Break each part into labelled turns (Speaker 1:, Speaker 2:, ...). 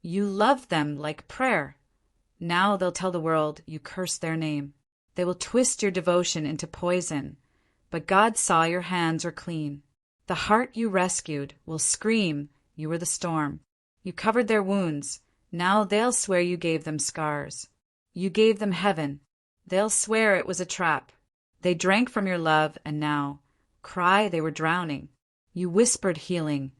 Speaker 1: You loved them like prayer. Now they'll tell the world you cursed their name. They will twist your devotion into poison, but God saw your hands were clean. The heart you rescued will scream you were the storm. You covered their wounds. Now they'll swear you gave them scars. You gave them heaven. They'll swear it was a trap. They drank from your love and now cry they were drowning. You whispered healing.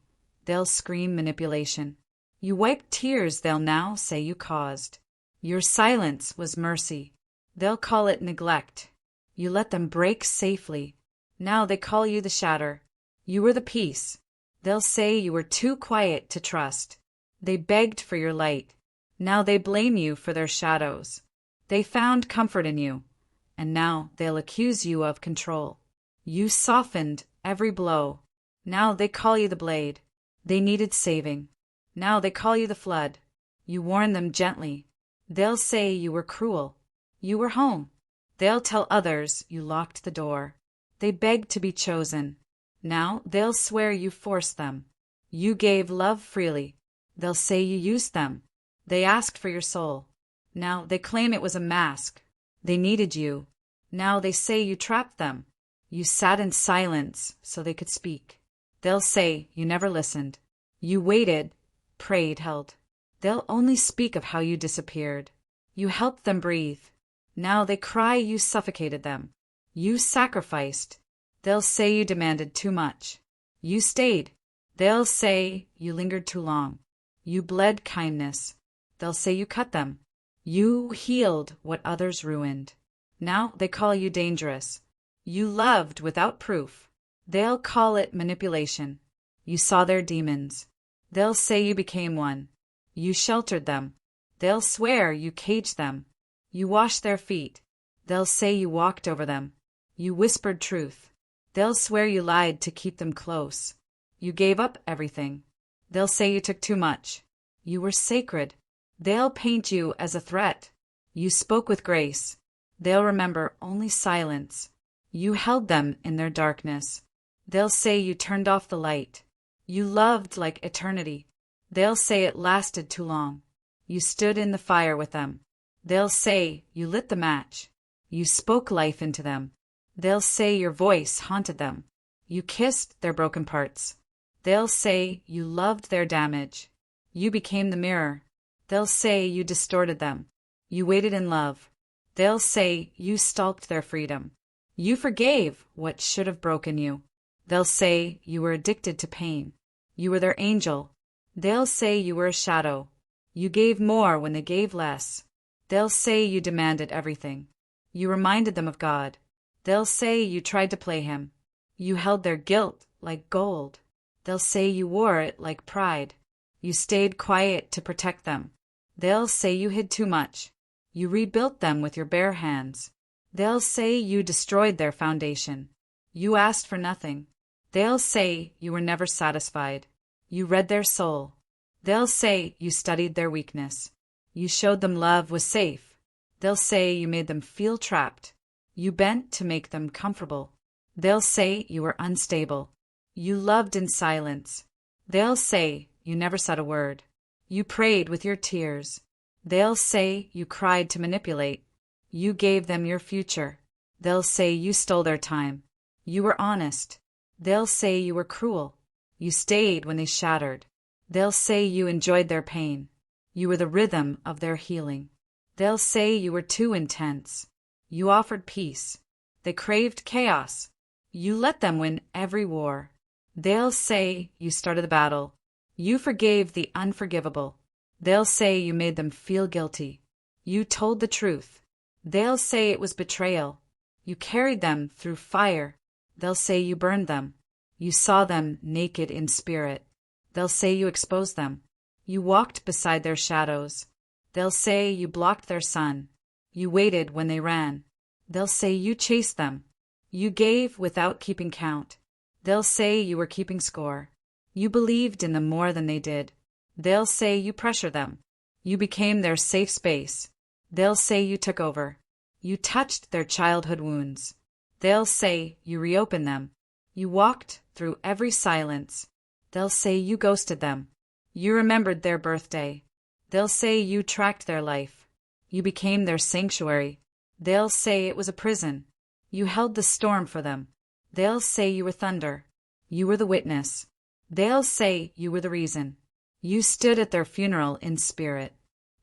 Speaker 1: They'll scream manipulation. You wiped tears they'll now say you caused. Your silence was mercy. They'll call it neglect. You let them break safely. Now they call you the shatter. You were the peace. They'll say you were too quiet to trust. They begged for your light. Now they blame you for their shadows. They found comfort in you, and now they'll accuse you of control. You softened every blow. Now they call you the blade. They needed saving. Now they call you the flood. You warn them gently. They'll say you were cruel. You were home. They'll tell others you locked the door. They begged to be chosen. Now they'll swear you forced them. You gave love freely. They'll say you used them. They asked for your soul. Now they claim it was a mask. They needed you. Now they say you trapped them. You sat in silence so they could speak. They'll say you never listened. You waited, prayed, held. They'll only speak of how you disappeared. You helped them breathe. Now they cry you suffocated them. You sacrificed. They'll say you demanded too much. You stayed. They'll say you lingered too long. You bled kindness. They'll say you cut them. You healed what others ruined. Now they call you dangerous. You loved without proof. They'll call it manipulation. You saw their demons. They'll say you became one. You sheltered them. They'll swear you caged them. You washed their feet. They'll say you walked over them. You whispered truth. They'll swear you lied to keep them close. You gave up everything. They'll say you took too much. You were sacred. They'll paint you as a threat. You spoke with grace. They'll remember only silence. You held them in their darkness. They'll say you turned off the light. You loved like eternity. They'll say it lasted too long. You stood in the fire with them. They'll say you lit the match. You spoke life into them. They'll say your voice haunted them. You kissed their broken parts. They'll say you loved their damage. You became the mirror. They'll say you distorted them. You waited in love. They'll say you stalked their freedom. You forgave what should have broken you. They'll say you were addicted to pain. You were their angel. They'll say you were a shadow. You gave more when they gave less. They'll say you demanded everything. You reminded them of God. They'll say you tried to play him. You held their guilt like gold. They'll say you wore it like pride. You stayed quiet to protect them. They'll say you hid too much. You rebuilt them with your bare hands. They'll say you destroyed their foundation. You asked for nothing. They'll say you were never satisfied. You read their soul. They'll say you studied their weakness. You showed them love was safe. They'll say you made them feel trapped. You bent to make them comfortable. They'll say you were unstable. You loved in silence. They'll say you never said a word. You prayed with your tears. They'll say you cried to manipulate. You gave them your future. They'll say you stole their time. You were honest. They'll say you were cruel. You stayed when they shattered. They'll say you enjoyed their pain. You were the rhythm of their healing. They'll say you were too intense. You offered peace. They craved chaos. You let them win every war. They'll say you started the battle. You forgave the unforgivable. They'll say you made them feel guilty. You told the truth. They'll say it was betrayal. You carried them through fire. They'll say you burned them. You saw them naked in spirit. They'll say you exposed them. You walked beside their shadows. They'll say you blocked their sun. You waited when they ran. They'll say you chased them. You gave without keeping count. They'll say you were keeping score. You believed in them more than they did. They'll say you pressured them. You became their safe space. They'll say you took over. You touched their childhood wounds. They'll say you reopened them. You walked through every silence. They'll say you ghosted them. You remembered their birthday. They'll say you tracked their life. You became their sanctuary. They'll say it was a prison. You held the storm for them. They'll say you were thunder. You were the witness. They'll say you were the reason. You stood at their funeral in spirit.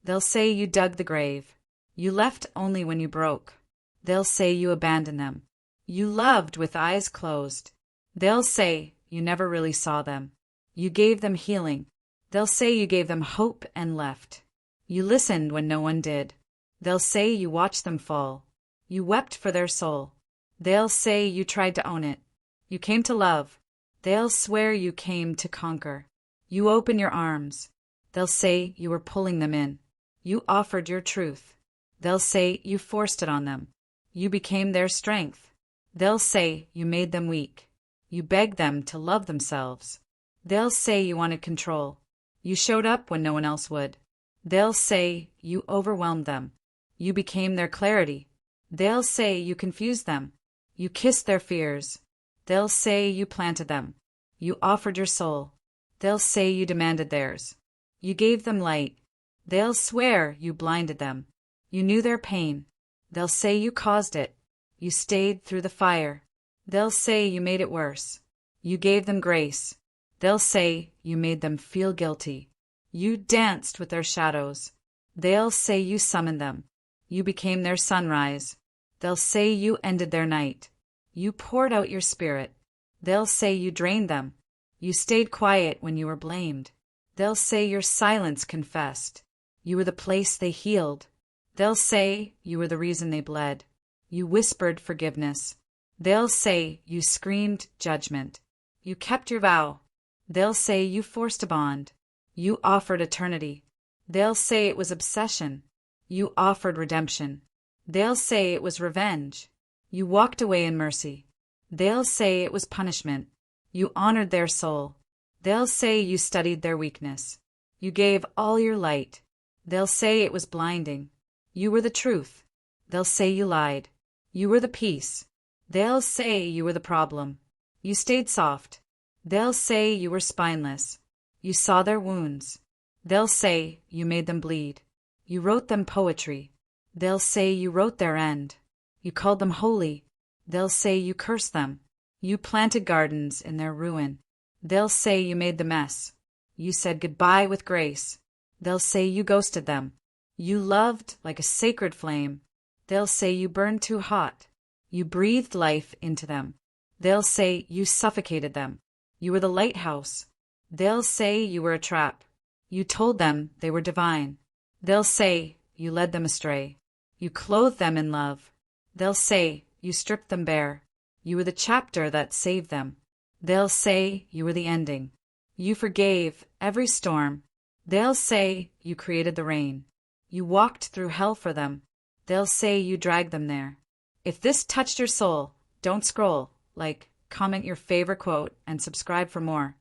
Speaker 1: They'll say you dug the grave. You left only when you broke. They'll say you abandoned them. You loved with eyes closed. They'll say you never really saw them. You gave them healing. They'll say you gave them hope and left. You listened when no one did. They'll say you watched them fall. You wept for their soul. They'll say you tried to own it. You came to love. They'll swear you came to conquer. You open your arms. They'll say you were pulling them in. You offered your truth. They'll say you forced it on them. You became their strength. They'll say you made them weak. You begged them to love themselves. They'll say you wanted control. You showed up when no one else would. They'll say you overwhelmed them. You became their clarity. They'll say you confused them. You kissed their fears. They'll say you planted them. You offered your soul. They'll say you demanded theirs. You gave them light. They'll swear you blinded them. You knew their pain. They'll say you caused it. You stayed through the fire. They'll say you made it worse. You gave them grace. They'll say you made them feel guilty. You danced with their shadows. They'll say you summoned them. You became their sunrise. They'll say you ended their night. You poured out your spirit. They'll say you drained them. You stayed quiet when you were blamed. They'll say your silence confessed. You were the place they healed. They'll say you were the reason they bled. You whispered forgiveness. They'll say you screamed judgment. You kept your vow. They'll say you forced a bond. You offered eternity. They'll say it was obsession. You offered redemption. They'll say it was revenge. You walked away in mercy. They'll say it was punishment. You honored their soul. They'll say you studied their weakness. You gave all your light. They'll say it was blinding. You were the truth. They'll say you lied. You were the peace. They'll say you were the problem. You stayed soft. They'll say you were spineless. You saw their wounds. They'll say you made them bleed. You wrote them poetry. They'll say you wrote their end. You called them holy. They'll say you cursed them. You planted gardens in their ruin. They'll say you made the mess. You said goodbye with grace. They'll say you ghosted them. You loved like a sacred flame. They'll say you burned too hot. You breathed life into them. They'll say you suffocated them. You were the lighthouse. They'll say you were a trap. You told them they were divine. They'll say you led them astray. You clothed them in love. They'll say you stripped them bare. You were the chapter that saved them. They'll say you were the ending. You forgave every storm. They'll say you created the rain. You walked through hell for them. They'll say you dragged them there. If this touched your soul, don't scroll, like, comment your favorite quote, and subscribe for more.